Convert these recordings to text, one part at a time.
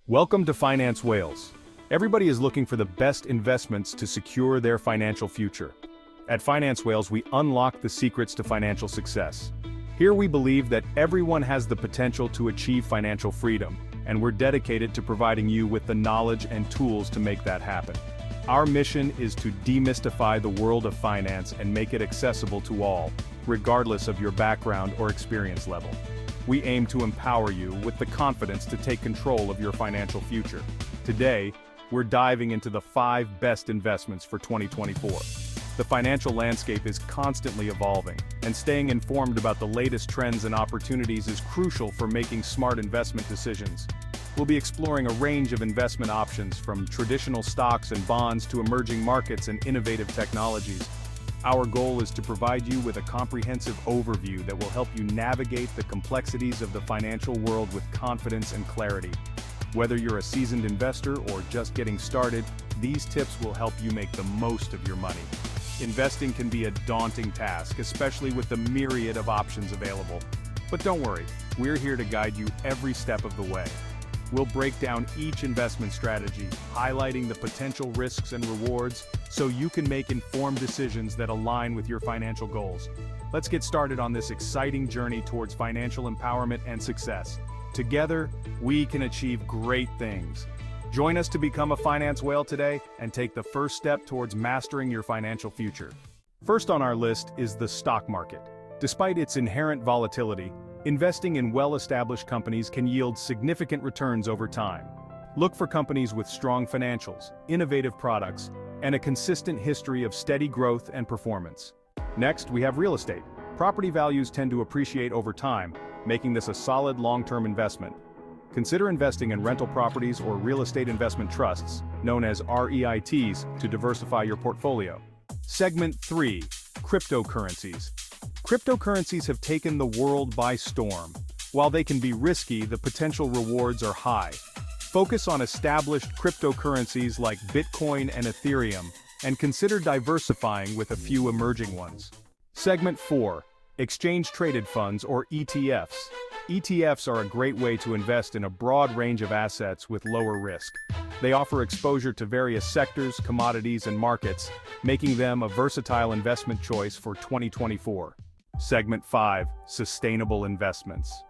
Welcome to FinanceWales. Everybody is looking for the best investments to secure their financial future. At FinanceWales, we unlock the secrets to financial success. Here we believe that everyone has the potential to achieve financial freedom, and we're dedicated to providing you with the knowledge and tools to make that happen. Our mission is to demystify the world of finance and make it accessible to all, regardless of your background or experience level. We aim to empower you with the confidence to take control of your financial future. Today, we're diving into the 5 best investments for 2024. The financial landscape is constantly evolving, and staying informed about the latest trends and opportunities is crucial for making smart investment decisions. We'll be exploring a range of investment options from traditional stocks and bonds to emerging markets and innovative technologies. Our goal is to provide you with a comprehensive overview that will help you navigate the complexities of the financial world with confidence and clarity. Whether you're a seasoned investor or just getting started, these tips will help you make the most of your money. Investing can be a daunting task, especially with the myriad of options available. But don't worry, we're here to guide you every step of the way. We'll break down each investment strategy, highlighting the potential risks and rewards, so you can make informed decisions that align with your financial goals. Let's get started on this exciting journey towards financial empowerment and success. Together, we can achieve great things. Join us to become a finance whale today and take the first step towards mastering your financial future. First on our list is the stock market. Despite its inherent volatility, investing in well-established companies can yield significant returns over time. Look for companies with strong financials, innovative products, and a consistent history of steady growth and performance. Next, we have real estate. Property values tend to appreciate over time, making this a solid long-term investment. Consider investing in rental properties or real estate investment trusts, known as REITs, to diversify your portfolio. Segment 3. Cryptocurrencies. Cryptocurrencies have taken the world by storm. While they can be risky, the potential rewards are high. Focus on established cryptocurrencies like Bitcoin and Ethereum, and consider diversifying with a few emerging ones. Segment 4. Exchange-traded funds or ETFs. ETFs are a great way to invest in a broad range of assets with lower risk. They offer exposure to various sectors, commodities, and markets, making them a versatile investment choice for 2024. Segment 5. Sustainable investments.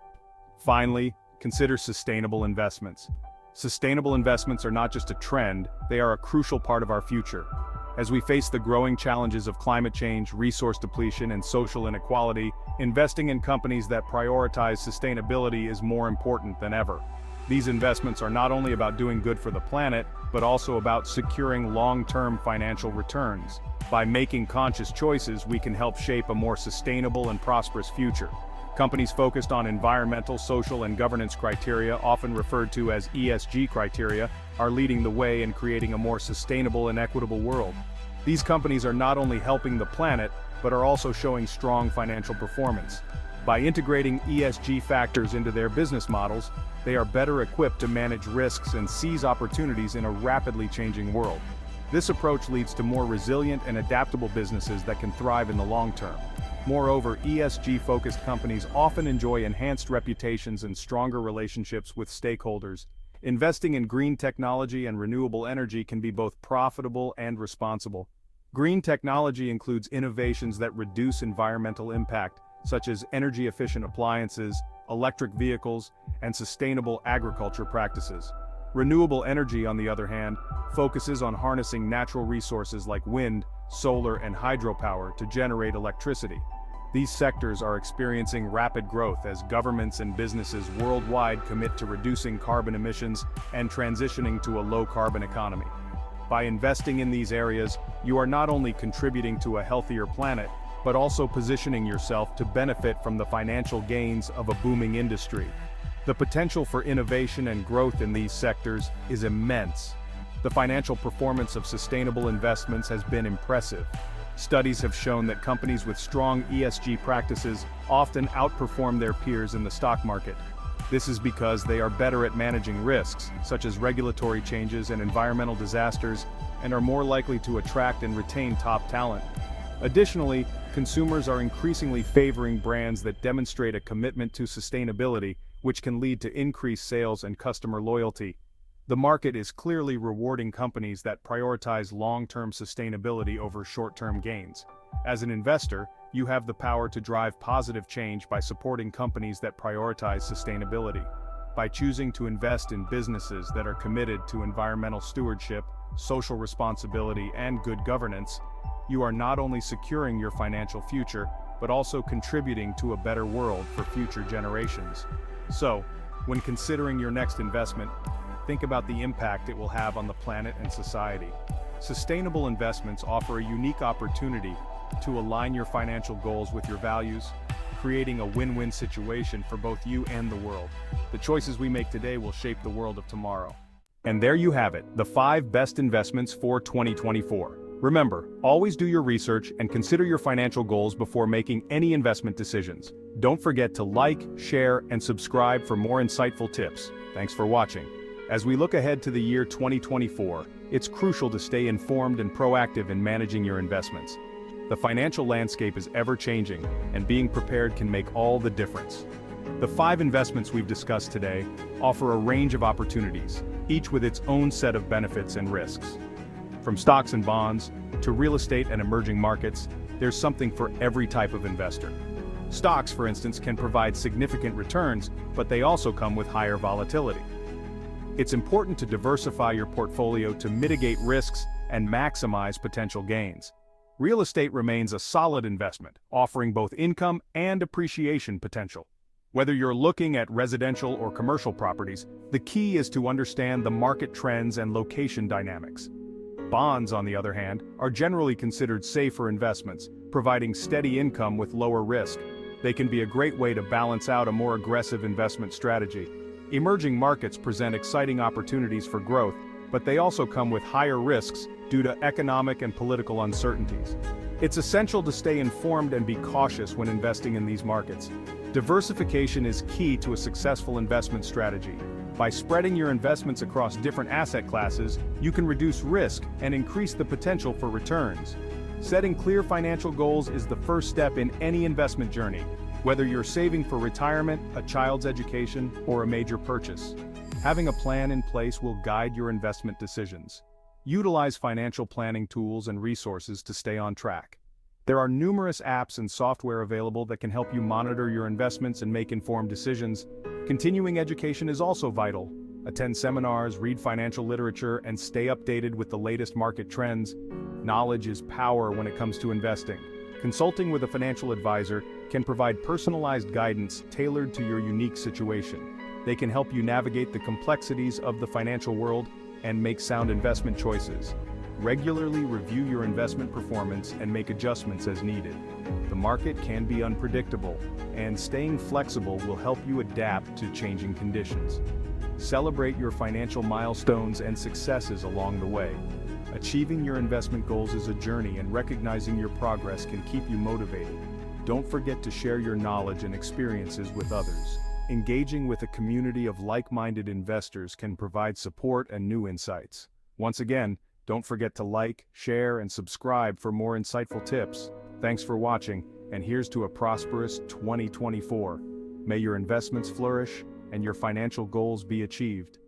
Finally, consider sustainable investments. Sustainable investments are not just a trend, they are a crucial part of our future. As we face the growing challenges of climate change, resource depletion, and social inequality, investing in companies that prioritize sustainability is more important than ever. These investments are not only about doing good for the planet, but also about securing long-term financial returns. By making conscious choices, we can help shape a more sustainable and prosperous future. Companies focused on environmental, social, and governance criteria, often referred to as ESG criteria, are leading the way in creating a more sustainable and equitable world. These companies are not only helping the planet, but are also showing strong financial performance. By integrating ESG factors into their business models, they are better equipped to manage risks and seize opportunities in a rapidly changing world. This approach leads to more resilient and adaptable businesses that can thrive in the long term. Moreover, ESG-focused companies often enjoy enhanced reputations and stronger relationships with stakeholders. Investing in green technology and renewable energy can be both profitable and responsible. Green technology includes innovations that reduce environmental impact, such as energy-efficient appliances, electric vehicles, and sustainable agriculture practices. Renewable energy, on the other hand, focuses on harnessing natural resources like wind, solar, and hydropower to generate electricity. These sectors are experiencing rapid growth as governments and businesses worldwide commit to reducing carbon emissions and transitioning to a low-carbon economy. By investing in these areas, you are not only contributing to a healthier planet, but also positioning yourself to benefit from the financial gains of a booming industry. The potential for innovation and growth in these sectors is immense. The financial performance of sustainable investments has been impressive. Studies have shown that companies with strong ESG practices often outperform their peers in the stock market. This is because they are better at managing risks, such as regulatory changes and environmental disasters, and are more likely to attract and retain top talent. Additionally, consumers are increasingly favoring brands that demonstrate a commitment to sustainability, which can lead to increased sales and customer loyalty. The market is clearly rewarding companies that prioritize long-term sustainability over short-term gains. As an investor, you have the power to drive positive change by supporting companies that prioritize sustainability. By choosing to invest in businesses that are committed to environmental stewardship, social responsibility, and good governance, you are not only securing your financial future, but also contributing to a better world for future generations. So, when considering your next investment, think about the impact it will have on the planet and society. Sustainable investments offer a unique opportunity to align your financial goals with your values, creating a win-win situation for both you and the world. The choices we make today will shape the world of tomorrow. And there you have it, the 5 best investments for 2024. Remember, always do your research and consider your financial goals before making any investment decisions. Don't forget to like, share, and subscribe for more insightful tips. Thanks for watching. As we look ahead to the year 2024, it's crucial to stay informed and proactive in managing your investments. The financial landscape is ever-changing, and being prepared can make all the difference. The 5 investments we've discussed today offer a range of opportunities, each with its own set of benefits and risks. From stocks and bonds, to real estate and emerging markets, there's something for every type of investor. Stocks, for instance, can provide significant returns, but they also come with higher volatility. It's important to diversify your portfolio to mitigate risks and maximize potential gains. Real estate remains a solid investment, offering both income and appreciation potential. Whether you're looking at residential or commercial properties, the key is to understand the market trends and location dynamics. Bonds, on the other hand, are generally considered safer investments, providing steady income with lower risk. They can be a great way to balance out a more aggressive investment strategy. Emerging markets present exciting opportunities for growth, but they also come with higher risks due to economic and political uncertainties. It's essential to stay informed and be cautious when investing in these markets. Diversification is key to a successful investment strategy. By spreading your investments across different asset classes, you can reduce risk and increase the potential for returns. Setting clear financial goals is the first step in any investment journey, whether you're saving for retirement, a child's education, or a major purchase. Having a plan in place will guide your investment decisions. Utilize financial planning tools and resources to stay on track. There are numerous apps and software available that can help you monitor your investments and make informed decisions. Continuing education is also vital. Attend seminars, read financial literature, and stay updated with the latest market trends. Knowledge is power when it comes to investing. Consulting with a financial advisor can provide personalized guidance tailored to your unique situation. They can help you navigate the complexities of the financial world and make sound investment choices. Regularly review your investment performance and make adjustments as needed. The market can be unpredictable, and staying flexible will help you adapt to changing conditions. Celebrate your financial milestones and successes along the way. Achieving your investment goals is a journey, and recognizing your progress can keep you motivated. Don't forget to share your knowledge and experiences with others. Engaging with a community of like-minded investors can provide support and new insights. Once again, don't forget to like, share, and subscribe for more insightful tips. Thanks for watching, and here's to a prosperous 2024. May your investments flourish and your financial goals be achieved.